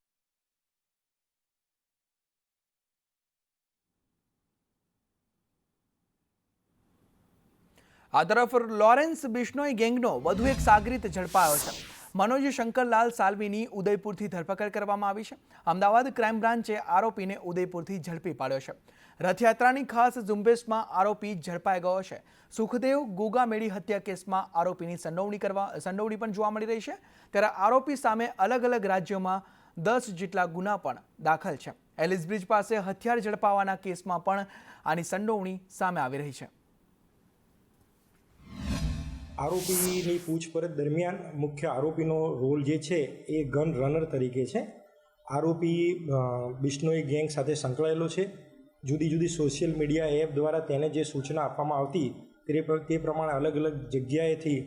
આ તરફ લોરેન્સ બિશ્નોઈ ગેંગનો વધુ એક સાગરીત ઝડપાયો છે. મનોજ શંકરલાલ સાલ્વીની ઉદયપુરથી ધરપકડ કરવામાં આવી છે. અમદાવાદ ક્રાઇમ બ્રાન્ચે આરોપીને ઉદયપુરથી ઝડપી પાડ્યો છે. રથયાત્રાની ખાસ ઝુંબેશમાં આરોપી ઝડપાઈ ગયો છે. સુખદેવ ગોગામેડી હત્યા કેસમાં આરોપીની સંડોવણી પણ જોવા મળી રહી છે. ત્યારે આરોપી સામે અલગ અલગ રાજ્યોમાં 10 જેટલા ગુના પણ દાખલ છે. એલિસ બ્રિજ પાસે હથિયાર ઝડપાવાના કેસમાં પણ આની સંડોવણી સામે આવી રહી છે. આરોપીની પૂછપરછ દરમિયાન મુખ્ય આરોપીનો રોલ જે છે એ ગન રનર તરીકે છે. આરોપી બિશ્નોઈ ગેંગ સાથે સંકળાયેલો છે. જુદી જુદી સોશિયલ મીડિયા એપ દ્વારા તેને જે સૂચના આપવામાં આવતી તે પ્રમાણે અલગ અલગ જગ્યાએથી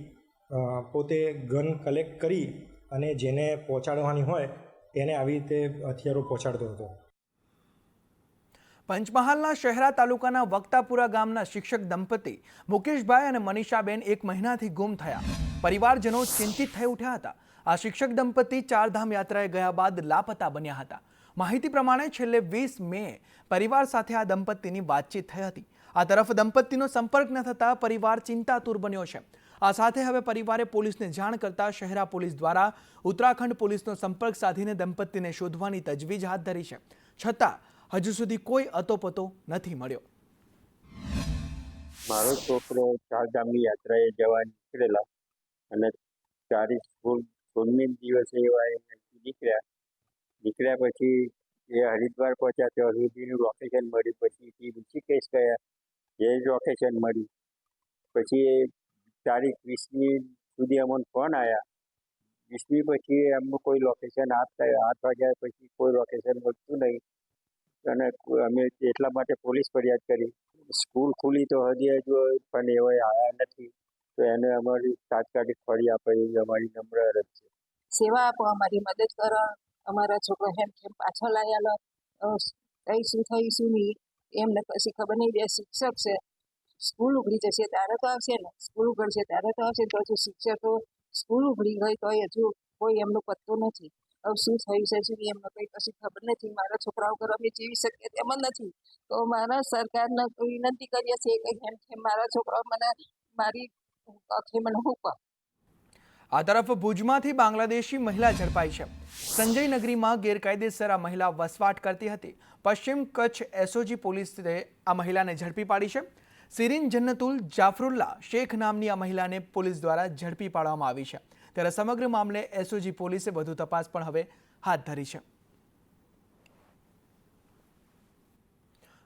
પોતે ગન કલેક્ટ કરી અને જેને પહોંચાડવાની હોય તેને આવી રીતે હથિયારો પહોંચાડતો હતો. પંચમહાલના શહેરા તાલુકાના વક્તાપુરા ગામના શિક્ષક દંપતી મુકેશભાઈ અને મનીષાબેન 1 મહિનાથી ગુમ થયા. પરિવારજનો ચિંતિત થઈ ઉઠ્યા હતા. આ શિક્ષક દંપતી ચારધામ યાત્રાએ ગયા બાદ લાપતા બન્યા હતા. માહિતી પ્રમાણે છેલ્લે 20 મે પરિવાર સાથે આ દંપતીની વાતચીત થઈ હતી. આ તરફ દંપતીનો સંપર્ક ન થતા પરિવાર ચિંતાતુર બન્યો છે. આ સાથે હવે પરિવારે પોલીસને જાણ કરતા શહેરા પોલીસ દ્વારા ઉત્તરાખંડ પોલીસનો સંપર્ક સાધીને દંપતીને શોધવાની તજવીજ હાથ ધરી છે. છતાં હજુ સુધી કોઈ અતોપતો નથી મળ્યો. મારો છોકરો ચારધામની યાત્રાએ જવા નીકળેલા અને 16મી દિવસે એવા નીકળ્યા પછી એ હરિદ્વાર પહોંચ્યા ત્યાં સુધીનું લોકેશન મળ્યું. પછી ઋષિકેશ ગયા, એ જ લોકેશન મળ્યું. પછી એ તારીખ 20મી સુધી અમને ફોન આવ્યા. 20મી પછી એમનું કોઈ લોકેશન 8 વાગ્યા પછી કોઈ લોકેશન મળતું નહીં અને અમે એટલા માટે પોલીસ ફરિયાદ કરી. સ્કૂલ ખુલી તો હજી પણ એવો આવ્યા નથી, તો એને અમારી તાત્કાલિક ફળી આપે એવી અમારી નમ્ર અરજ છે. સેવા આપો, અમારી મદદ કરો, અમારા છોકરા કેમ પાછળ આવ્યા કઈ શું થયું શું નહીં એમને પછી ખબર નહીં. બે શિક્ષક છે, સ્કૂલ ઉઘડી જશે ત્યારે તો આવશે ને, સ્કૂલ ઉઘડશે ત્યારે તો આવશે. તો હજુ શિક્ષકો સ્કૂલ ઉઘડી ગઈ તો હજુ કોઈ એમનો પત્તો નથી. હવે શું થયું છે શું એમને કંઈ કશું ખબર નથી. મારા છોકરાઓ ઘર અમે જીવી શકીએ તેમ જ નથી. તો મારા સરકારને વિનંતી કરીએ છીએ કે કેમ મારા છોકરાઓ મને મારી મને હૂપ. આ તરફ ભુજમાંથી બાંગ્લાદેશી મહિલા ઝડપાઈ છે. સંજયનગરીમાં ગેરકાયદેસર આ મહિલા વસવાટ કરતી હતી. પશ્ચિમ કચ્છ એસઓજી પોલીસે આ મહિલાને ઝડપી પાડી છે. સિરીન જન્નતુલ જાફરુલ્લા શેખ નામની આ મહિલાને પોલીસ દ્વારા ઝડપી પાડવામાં આવી છે. ત્યારે સમગ્ર મામલે એસઓજી પોલીસે વધુ તપાસ પણ હવે હાથ ધરી છે.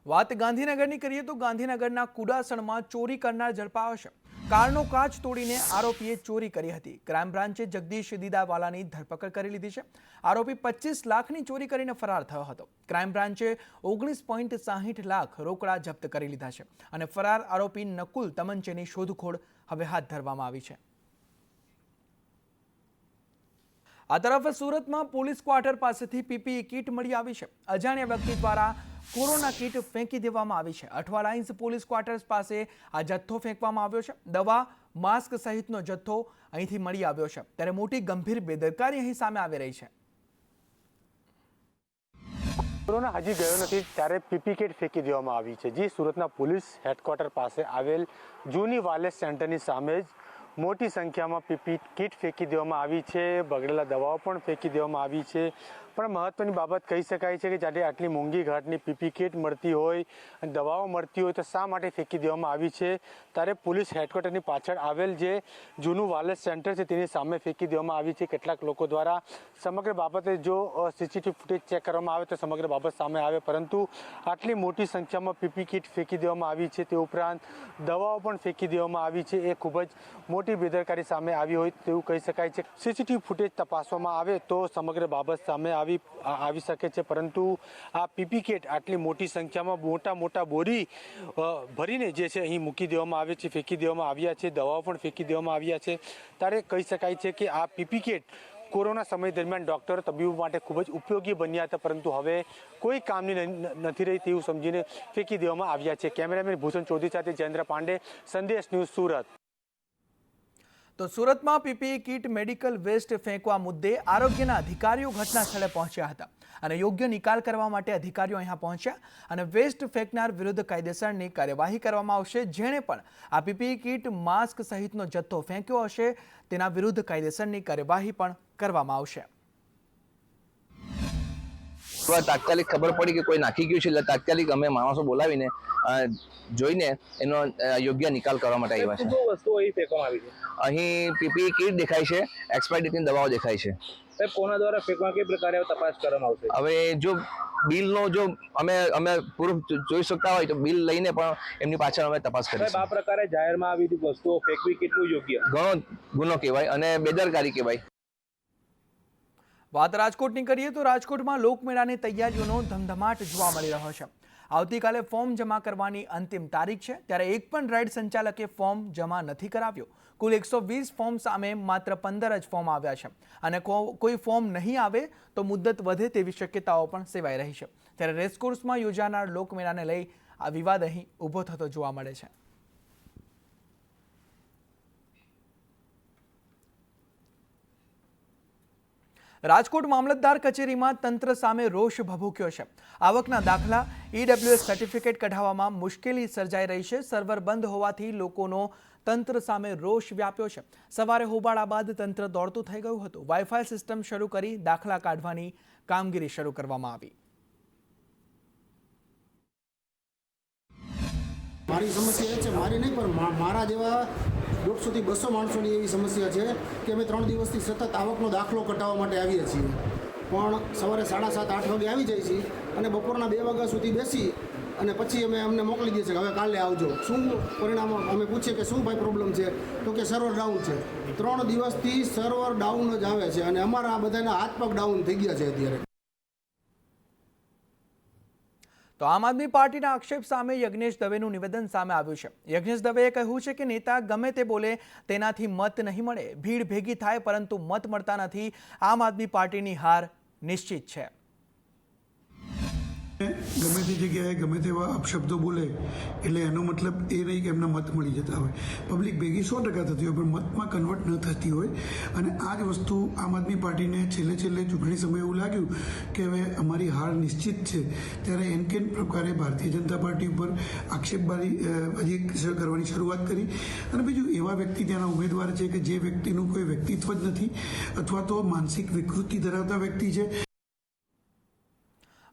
વાત ગાંધીનગરની કરીએ તો ગાંધીનગરના કુડાસણમાં ચોરી કરનાર ઝડપાયો છે. કારનો કાચ તોડીને આરોપીએ ચોરી કરી હતી. ક્રાઇમ બ્રાન્ચે જગદીશ દીદાવાલાની ધરપકડ કરી લીધી છે. આરોપી 25 લાખની ચોરી કરીને ફરાર થયો હતો. ક્રાઇમ બ્રાન્ચે 19.60 લાખ રોકડા જપ્ત કરી લીધા છે અને ફરાર આરોપી નકુલ તમંચેની શોધખોળ હવે હાથ ધરવામાં આવી છે. આ તરફ સુરતમાં પોલીસ ક્વાર્ટર પાસેથી પીપીઈ કીટ મળી આવી છે. અજાણ્યા વ્યક્તિ દ્વારા કોરોના કીટ ફેંકી દેવામાં આવી છે. અઠવા લાઇન્સ પોલીસ ક્વાર્ટર્સ પાસે આ જથ્થો ફેંકવામાં આવ્યો છે. દવા, માસ્ક સહિતનો જથ્થો અહીંથી મળી આવ્યો છે. ત્યારે મોટી ગંભીર બેદરકારી અહીં સામે આવી રહી છે. કોરોના હજી ગયો નથી ત્યારે પીપી કીટ ફેંકી દેવામાં આવી છે. જે સુરતના પોલીસ હેડક્વાર્ટર પાસે આવેલ જૂની વાયરલેસ સેન્ટરની સામે જ મોટી સંખ્યામાં પીપી કીટ ફેંકી દેવામાં આવી છે. બગડેલા દવાઓ પણ ફેંકી દેવામાં આવી છે. પણ મહત્ત્વની બાબત કહી શકાય છે કે જ્યારે આટલી મોંઘી ઘાટની પીપી કિટ મળતી હોય અને દવાઓ મળતી હોય તો શા માટે ફેંકી દેવામાં આવી છે? ત્યારે પોલીસ હેડક્વાર્ટરની પાછળ આવેલ જે જૂનું વાયરલેસ સેન્ટર છે તેની સામે ફેંકી દેવામાં આવી છે. કેટલાક લોકો દ્વારા સમગ્ર બાબતે જો સીસીટીવી ફૂટેજ ચેક કરવામાં આવે તો સમગ્ર બાબત સામે આવે, પરંતુ આટલી મોટી સંખ્યામાં પીપી કિટ ફેંકી દેવામાં આવી છે. તે ઉપરાંત દવાઓ પણ ફેંકી દેવામાં આવી છે. એ ખૂબ જ મોટી બેદરકારી સામે આવી હોય તેવું કહી શકાય છે. સીસીટીવી ફૂટેજ તપાસવામાં આવે તો સમગ્ર બાબત સામે આવી શકે છે, પરંતુ આ પીપી કિટ આટલી મોટી સંખ્યામાં મોટા બોરી ભરીને જે છે અહીં મૂકી દેવામાં આવે છે, ફેંકી દેવામાં આવ્યા છે. દવાઓ પણ ફેંકી દેવામાં આવ્યા છે. ત્યારે કહી શકાય છે કે આ પીપી કિટ કોરોના સમય દરમિયાન ડૉક્ટરો તબીબો માટે ખૂબ જ ઉપયોગી બન્યા હતા, પરંતુ હવે કોઈ કામની નથી રહી તેવું સમજીને ફેંકી દેવામાં આવ્યા છે. કેમેરામેન ભૂષણ ચૌધરી સાથે જયેન્દ્ર પાંડે, સંદેશ ન્યૂઝ, સુરત. તો સુરતમાં પીપીઈ કિટ મેડિકલ વેસ્ટ ફેંકવા મુદ્દે આરોગ્યના અધિકારીઓ ઘટના સ્થળે પહોંચ્યા હતા અને યોગ્ય નિકાલ કરવા માટે અધિકારીઓ અહીંયા પહોંચ્યા અને વેસ્ટ ફેંકનાર વિરુદ્ધ કાયદેસરની કાર્યવાહી કરવામાં આવશે. જેણે પણ આ પીપીઈ કિટ, માસ્ક સહિતનો જથ્થો ફેંક્યો હશે તેના વિરુદ્ધ કાયદેસરની કાર્યવાહી પણ કરવામાં આવશે. તાત્કાલિક ખબર પડી કે કોઈ નાખી ગયું છે એટલે તાત્કાલિક અમે માણસો બોલાવીને જોઈને એનો યોગ્ય નિકાલ કરવા માટે આવ્યા છે. વસ્તુઓ અહીં ફેંકવામાં આવી છે? અહીં પીપીઈ કિટ દેખાય છે, એક્સપાયરી ડેટની દવાઓ દેખાય છે. સાહેબ, કોના દ્વારા ફેંકવા કઈ પ્રકારે તપાસ કરવામાં આવશે? હવે જો બિલનો જો અમે પૂરું જોઈ શકતા હોય તો બિલ લઈને પણ એમની પાછળ અમે તપાસ કરીશું. સાહેબ, આ પ્રકારે જાહેરમાં આવી વસ્તુઓ ફેંકવી કેટલું યોગ્ય? ઘણો ગુનો કહેવાય અને બેદરકારી કહેવાય. વાત રાજકોટની કરીએ તો રાજકોટમાં લોકમેળાની તૈયારીઓનો ધમધમાટ જોવા મળી રહ્યો છે. આવતીકાલે ફોર્મ જમા કરવાની અંતિમ તારીખ છે, ત્યારે એક પણ રાઇડ સંચાલકે ફોર્મ જમા નથી કરાવ્યો. કુલ 120 ફોર્મ સામે માત્ર 15 જ ફોર્મ આવ્યા છે અને કોઈ ફોર્મ નહીં આવે તો મુદ્દત વધે તેવી શક્યતાઓ પણ સેવાઈ રહી છે. ત્યારે રેસકોર્સમાં યોજાનાર લોકમેળાને લઈ આ વિવાદ અહીં ઊભો થતો જોવા મળે છે. રાજકોટ મામલતદાર કચેરીમાં તંત્ર સામે રોષ ભભૂક્યો છે. આવકના દાખલા, ઈડબ્લ્યુએસ સર્ટિફિકેટ કઢાવવામાં મુશ્કેલી સર્જાઈ રહી છે. સર્વર બંધ હોવાથી લોકોનો તંત્ર સામે રોષ વ્યાપ્યો છે. સવારે હોબાળા બાદ તંત્ર દોડતું થઈ ગયું હતું. વાઈફાઈ સિસ્ટમ શરૂ કરી દાખલા કાઢવાની કામગીરી શરૂ કરવામાં આવી. મારી સમસ્યા એ છે, મારી નહીં પણ મારા જેવા 150 થી 200 માણસોની એવી સમસ્યા છે કે અમે 3 દિવસથી સતત આવકનો દાખલો કઢાવવા માટે આવીએ છીએ, પણ સવારે 7:30-8 વાગે આવી જાય છીએ અને બપોરના 2 વાગ્યા સુધી બેસી અને પછી અમને મોકલી દે છે કે હવે કાલે આવજો. શું પરિણામ? અમે પૂછીએ કે શું ભાઈ પ્રોબ્લેમ છે, તો કે સર્વર ડાઉન છે. 3 દિવસથી સર્વર ડાઉન જ આવે છે અને અમારા બધાના હાથ પગ ડાઉન થઈ ગયા છે અત્યારે. તો આમ આદમી પાર્ટીના આક્ષેપ સામે યજ્ઞેશ દવેનું નિવેદન સામે આવ્યું છે. યજ્ઞેશ દવેએ કહ્યું છે કે નેતા ગમે તે બોલે તેનાથી મત નહીં મળે. ભીડ ભેગી થાય પરંતુ મત મળતા નથી. આમ આદમી પાર્ટીની હાર નિશ્ચિત છે. ગમે તે જગ્યાએ ગમે તેવા અપશબ્દો બોલે એટલે એનો મતલબ એ નહીં કે એમના મત મળી જતા હોય. પબ્લિક ભેગી 100% થતી હોય પણ મતમાં કન્વર્ટ ન થતી હોય અને આ જ વસ્તુ આમ આદમી પાર્ટીને છેલ્લે ચૂંટણી સમયે એવું લાગ્યું કે હવે અમારી હાર નિશ્ચિત છે, ત્યારે એન કેન પ્રકારે ભારતીય જનતા પાર્ટી ઉપર આક્ષેપબાજી કરવાની શરૂઆત કરી. અને બીજું, એવા વ્યક્તિ ત્યાંના ઉમેદવાર છે કે જે વ્યક્તિનું કોઈ વ્યક્તિત્વ જ નથી અથવા તો માનસિક વિકૃતિ ધરાવતા વ્યક્તિ છે.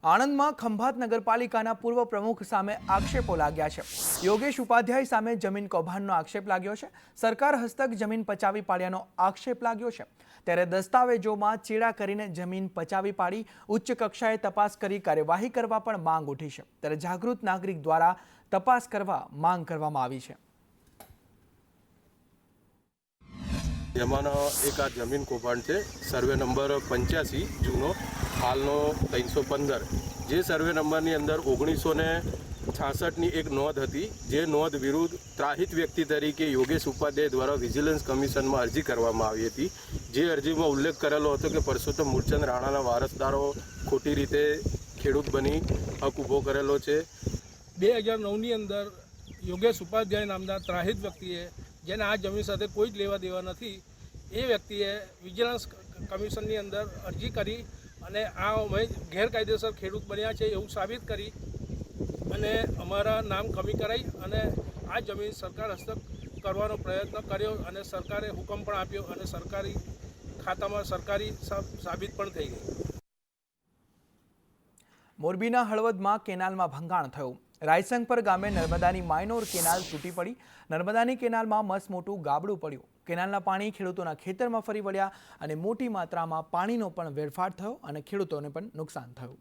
આણંદમાં ખંભાત નગરપાલિકાના પૂર્વ પ્રમુખ સામે આક્ષેપો લાગ્યા છે. યોગેશ ઉપાધ્યાય સામે જમીન કૌભાંડનો આક્ષેપ લાગ્યો છે. સરકાર હસ્તક જમીન પચાવી પાડ્યાનો આક્ષેપ લાગ્યો છે. ત્યારે દસ્તાવેજોમાં ચેડા કરીને જમીન પચાવી પાડી ઉચ્ચ કક્ષાએ તપાસ કરી કાર્યવાહી કરવા પણ માંગ ઉઠી છે. ત્યારે જાગૃત નાગરિક દ્વારા તપાસ કરવા માંગ કરવામાં આવી છે. એમાંનો એક આ જમીન કૌભાંડ છે, સર્વે નંબર 85 જૂનો, હાલનો 315. જે સર્વે નંબરની અંદર 1966ની એક નોંધ હતી, જે નોંધ વિરુદ્ધ ત્રાહિત વ્યક્તિ તરીકે યોગેશ ઉપાધ્યાય દ્વારા વિજિલન્સ કમિશનમાં અરજી કરવામાં આવી હતી. જે અરજીમાં ઉલ્લેખ કરેલો હતો કે પરસોત્તમ મૂળચંદ રાણાના વારસદારો ખોટી રીતે ખેડૂત બની હક ઊભો કરેલો છે. 2009ની અંદર યોગેશ ઉપાધ્યાય નામના ત્રાહિત વ્યક્તિએ, જેને આ જમીન સાથે કોઈ જ લેવા દેવા નથી, એ વ્યક્તિએ વિજિલન્સ કમિશનની અંદર અરજી કરી અને આ અમે ગેરકાયદેસર ખેડૂત બન્યા છે એવું સાબિત કરી અને અમારા નામ કમી કરાઈ અને આ જમીન સરકાર હસ્તક કરવાનો પ્રયત્ન કર્યો અને સરકારે હુકમ પણ આપ્યો અને સરકારી ખાતામાં સરકારી સાબિત પણ થઈ ગઈ. મોરબીના હળવદમાં કેનાલમાં ભંગાણ થયું. રાયસંગપર ગામે નર્મદાની માઇનોર કેનાલ તૂટી પડી. નર્મદાની કેનાલમાં મસ્ત મોટું ગાબડું પડ્યું. કેનાલના પાણી ખેડૂતોના ખેતરમાં ફરી વળ્યા અને મોટી માત્રામાં પાણીનો પણ વેડફાટ થયો અને ખેડૂતોને પણ નુકસાન થયું.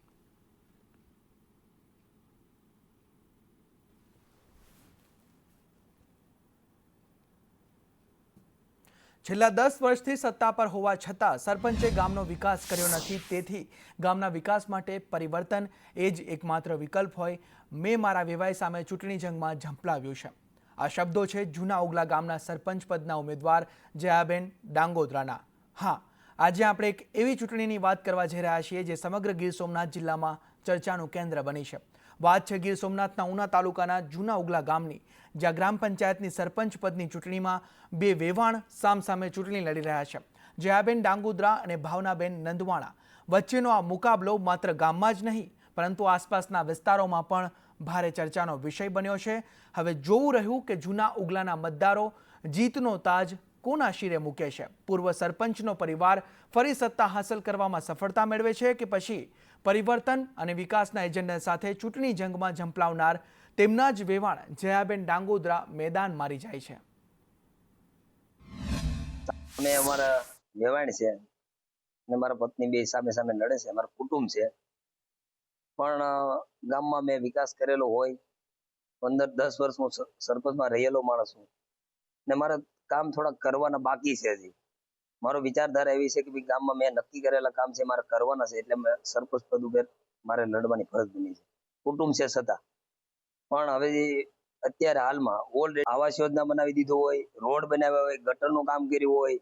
છેલ્લા 10 વર્ષથી સત્તા પર હોવા છતાં સરપંચે ગામનો વિકાસ કર્યો નથી. તેથી ગામના વિકાસ માટે પરિવર્તન એ જ એકમાત્ર વિકલ્પ હોય. મેં મારા વેવાઈ સામે ચૂંટણી જંગમાં ઝંપલાવ્યું છે. આ શબ્દો છે જૂના ઓગલા ગામના સરપંચ પદના ઉમેદવાર જયાબેન ડાંગોદરાના. હા, આજે આપણે એક એવી ચૂંટણીની વાત કરવા જઈ રહ્યા છીએ જે સમગ્ર ગીર સોમનાથ જિલ્લામાં ચર્ચાનું કેન્દ્ર બની છે. વાત છે ગીર સોમનાથના ઉના તાલુકાના જૂના ઉગલા ગામની, જ્યાં ગ્રામ પંચાયતની સરપંચ પદની ચૂંટણીમાં બે વેવાણ સામસામે ચૂંટણી લડી રહ્યા છે. જયાબેન ડાંગોદરા અને ભાવનાબેન નંદવાણા વચ્ચેનો આ મુકાબલો માત્ર ગામમાં જ નહીં પરંતુ આસપાસના વિસ્તારોમાં પણ ભારે ચર્ચાનો વિષય બન્યો છે. હવે જોવું રહ્યું કે જૂના ઉગલાના મતદારો જીતનો તાજ કોના શિરે મૂકે છે. પૂર્વ સરપંચનો પરિવાર ફરી સત્તા હાંસલ કરવામાં સફળતા મેળવે છે કે પછી પરિવર્તન અને વિકાસના એજન્ડા સાથે ચૂંટણી જંગમાં ઝંપલાવનાર તેમના જ વેવાણ જયાબેન ડાંગોદરા મેદાન મારી જાય છે. અમે અમારા વેવાણ છે અને મારા પત્ની બે સામે સામે લડે છે. અમારું કુટુંબ છે, પણ ગામમાં મેં વિકાસ કરેલો હોય. 15-10 વર્ષ હું સરપંચમાં રહેલો માણસ છું ને મારા કામ થોડા કરવાના બાકી છે. હજી મારો વિચારધારા એવી છે કે ભાઈ ગામમાં મેં નક્કી કરેલા કામ છે મારે કરવાના છે, એટલે મેં સરપંચ પદ ઉપર મારે લડવાની ફરજ બની છે. કુટુંબ છે છતાં પણ હવે અત્યારે હાલમાં ઓલરેડી આવાસ યોજના બનાવી દીધું હોય, રોડ બનાવ્યા હોય, ગટરનું કામ કર્યું હોય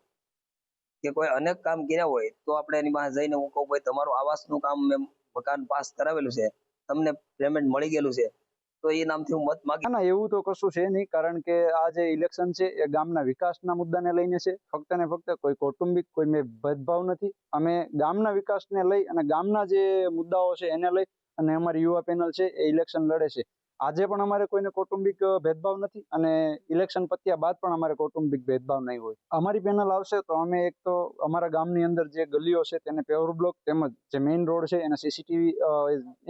કે કોઈ અનેક કામ કર્યા હોય તો આપણે એની પાસે જઈને હું કહું ભાઈ તમારું આવાસનું કામ મેં મકાન પાસ કરાવેલું છે, તમને પેમેન્ટ મળી ગયેલું છે, તો એ નામથી હું મત માંગી. ના, એવું તો કશું છે નહીં, કારણ કે આ જે ઇલેક્શન છે એ ગામના વિકાસના મુદ્દાને લઈને છે. ફક્ત ને ફક્ત કોઈ કૌટુંબિક કોઈ મેં ભેદભાવ નથી. અમે ગામના વિકાસને લઈ અને ગામના જે મુદ્દાઓ છે એને લઈ અને અમારી યુવા પેનલ છે એ ઇલેક્શન લડે છે. આજે પણ અમારે કોઈને કૌટુંબિક ભેદભાવ નથી અને ઇલેક્શન પત્યા બાદ પણ અમારે કૌટુંબિક ભેદભાવ નહીં હોય. અમારી પેનલ આવશે તો અમે એક તો અમારા ગામની અંદર જે ગલીઓ છે તેને પેવર બ્લોક તેમજ જે મેઇન રોડ છે એને સીસીટીવી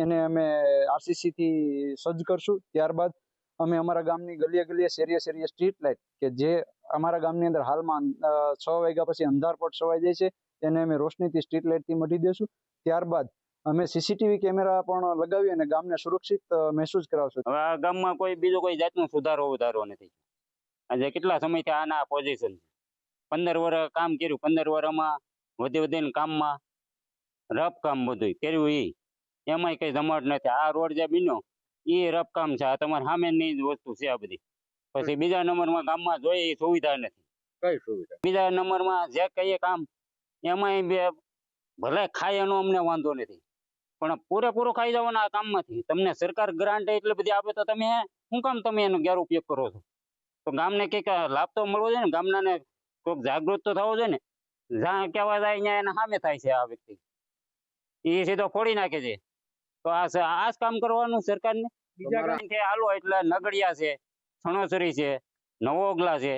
એને અમે આરસીસી થી સજ્જ કરશું. ત્યારબાદ અમે અમારા ગામની ગલીએ ગલીએ શેરીએ શેરીએ સ્ટ્રીટ લાઇટ કે જે અમારા ગામની અંદર હાલમાં 6 વાગ્યા પછી અંધારપટ છવાઈ જાય છે એને અમે રોશનીથી સ્ટ્રીટ લાઇટથી મઢી દઈશું. ત્યારબાદ અમે સીસીટીવી કેમેરા પણ લગાવી અને ગામને સુરક્ષિત મહેસૂસ કરાવશું. હવે આ ગામમાં કોઈ બીજો કોઈ જાતનો સુધારો નથી. આજે કેટલા સમયથી આના પોઝિશન 15 વર્ષ કામ કર્યું, 15 વર્ષમાં વધીને કામમાં રફ કામ બધું કર્યું, એમાંય કઈ જમાવટ નથી. આ રોડ જે બન્યો એ રફ કામ છે. આ તમારે સામેની જ વસ્તુ છે આ બધી. પછી બીજા નંબરમાં ગામમાં જોઈએ એ સુવિધા નથી. કઈ સુવિધા? બીજા નંબરમાં જે કહીએ કામ એમાંય ભલે ખાય એનો અમને વાંધો નથી, પણ પૂરેપૂરો ખાઈ જવાના આ કામમાંથી. તમને સરકાર ગ્રાન્ટ એટલી બધી આપે તો તમે શું કામ તમે એનો ગેરઉપયોગ કરો છો? તો ગામને કંઈક લાભ તો મળવો જોઈએ ને, ગામનાને કોઈક જાગૃત તો થવો જોઈએ ને. જ્યાં કહેવા જાય ત્યાં એના સામે થાય છે આ વ્યક્તિ, એ સીધો ફોડી નાખે છે. તો આ જ કામ કરવાનું સરકારને. હાલો એટલે નગડિયા છે, છણોસરી છે, નવો ઓગલા છે,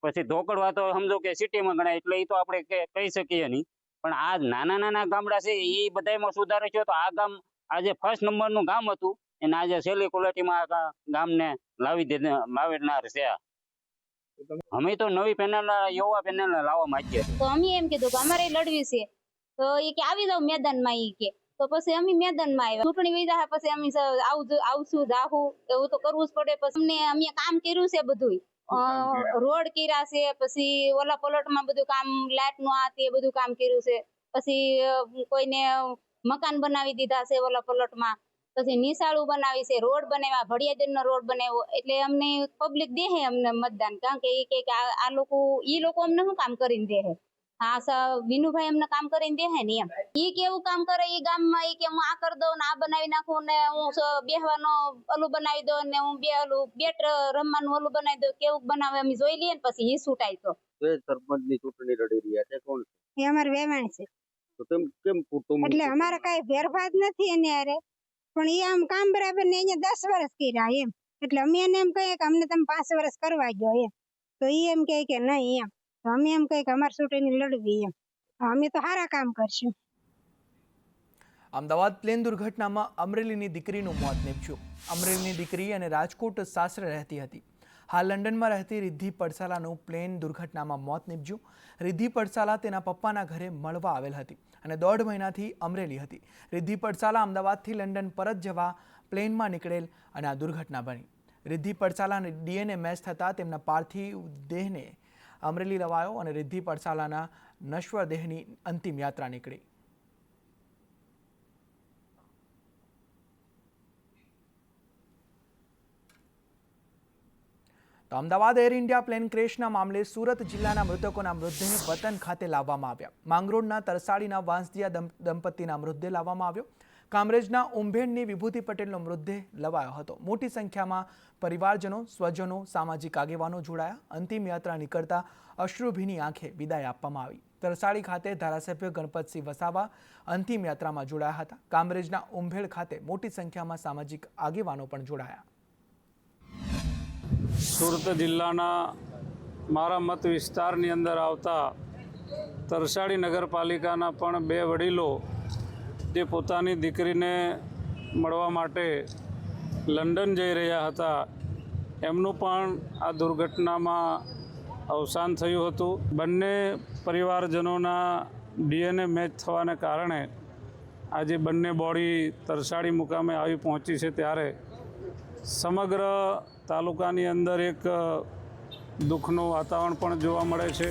પછી ધોકડવા તો સમજો કે સિટીમાં ગણાય એટલે એ તો આપણે કહી શકીએ નહીં. પણ આ નાના ગામડા છે એ બધામાં સુધારો છે. તો આ ગામ આજે ફર્સ્ટ નંબરનું ગામ હતું એને આજે છેલ્લી ક્વોલિટીમાં ગામને લાવીનાર છે. અમે તો નવી પેનલ યુવા પેનલ લાવવા માંગીએ. તો અમે એમ કીધું કે અમારે લડવી છે તો એ કે આવી જાવ મેદાનમાં. એ કે તો પછી અમે મેદાનમાં આવ્યા. ચૂંટણી વહી પછી અમે આવશું જાહું એવું તો કરવું જ પડે. પછી અમે કામ કર્યું છે બધું, રોડ કર્યા છે, પછી ઓલા પ્લોટમાં બધું કામ લાઇટ નું આ તે બધું કામ કર્યું છે. પછી કોઈને મકાન બનાવી દીધા છે ઓલા પ્લોટમાં, પછી નિશાળું બનાવી છે, રોડ બનાવ્યા, ભડિયાદર નો રોડ બનાવ્યો. એટલે અમને પબ્લિક દેહે અમને મતદાન, કારણ કે આ લોકો અમને શું કામ કરીને દેહે. હા, વિનુભાઈ અમને કામ કરીને દેહે ને એમ. ઈ કેવું કામ કરે એ ગામમાં, એ કે હું આ કરી દઉં ને આ બનાવી નાખું ને હું બેહવાનો ઓલું બનાવી દઉં ને હું બેટ રમવાનું ઓલું બનાવી દઉં. કેવું બનાવે અમે જોઈ લઈએ ને પછી ઈ છૂટાય. તો સરપંચની ચૂંટણી લડી રહ્યા છે, કોણ છે? એ અમારે વેવાણ છે. તો કેમ કુટુંબ એટલે અમારે કઈ ભેરભાદ નથી એને યારે, પણ એ આમ કામ બરાબર ને અહીંયા 10 વર્ષ કર્યા એમ. એટલે અમે એને એમ કહીએ કે અમને તમે 5 વર્ષ કરવા ગયો એમ. તો એ એમ કહે કે નહીં એમ. તો અમે એમ કહીએ કે અમારે ચૂંટણી લડવી એમ. અમે તો સારા કામ કરશું. અમદાવાદ પ્લેન દુર્ઘટનામાં અમરેલીની દીકરીનું મોત નીપજ્યું. અમરેલીની દીકરી અને રાજકોટ સાસરે રહેતી હતી. હાલ લંડનમાં રહેતી રિદ્ધિ પડસાલાનું પ્લેન દુર્ઘટનામાં મોત નીપજ્યું. રિદ્ધિ પડસાલા તેના પપ્પાના ઘરે મળવા આવેલ હતી અને 1.5 મહિનાથી અમરેલી હતી. રિદ્ધિ પડસાલા અમદાવાદથી લંડન પરત જવા પ્લેનમાં નીકળેલ અને આ દુર્ઘટના બની. રિદ્ધિ પડસાલાને DNA મેચ થતાં તેમના પાર્થિવ દેહને અમરેલી લવાયો અને રિદ્ધિ પડસાલાના નશ્વર દેહની અંતિમ યાત્રા નીકળી. તો અમદાવાદ એર ઇન્ડિયા પ્લેન ક્રેશના મામલે સુરત જિલ્લાના મૃતકોના મૃતદેહ વતન ખાતે લાવવામાં આવ્યા. માંગરોળના તરસાડીના વાંસદિયા દંપતીના મૃતદેહ લાવવામાં આવ્યો. કામરેજના ઉંભેણની વિભૂતિ પટેલનો મૃતદેહ લવાયો હતો. મોટી સંખ્યામાં પરિવારજનો, સ્વજનો, સામાજિક આગેવાનો જોડાયા. અંતિમ યાત્રા નીકળતા અશ્રુભીની આંખે વિદાય આપવામાં આવી. તરસાડી ખાતે ધારાસભ્ય ગણપતસિંહ વસાવા અંતિમ યાત્રામાં જોડાયા હતા. કામરેજના ઉંભેણ ખાતે મોટી સંખ્યામાં સામાજિક આગેવાનો પણ જોડાયા. સુરત જિલ્લાના મારા મત વિસ્તારની અંદર આવતા તરસાડી નગરપાલિકાના પણ 2 વડીલો જે પોતાની દીકરીને મળવા માટે લંડન જઈ રહ્યા હતા, એમનું પણ આ દુર્ઘટનામાં અવસાન થયું હતું. બંને પરિવારજનોના DNA મેચ થવાને કારણે આજે બંને બોડી તરસાડી મુકામે આવી પહોંચી છે. ત્યારે સમગ્ર તાલુકાની અંદર એક દુઃખનું વાતાવરણ પણ જોવા મળે છે.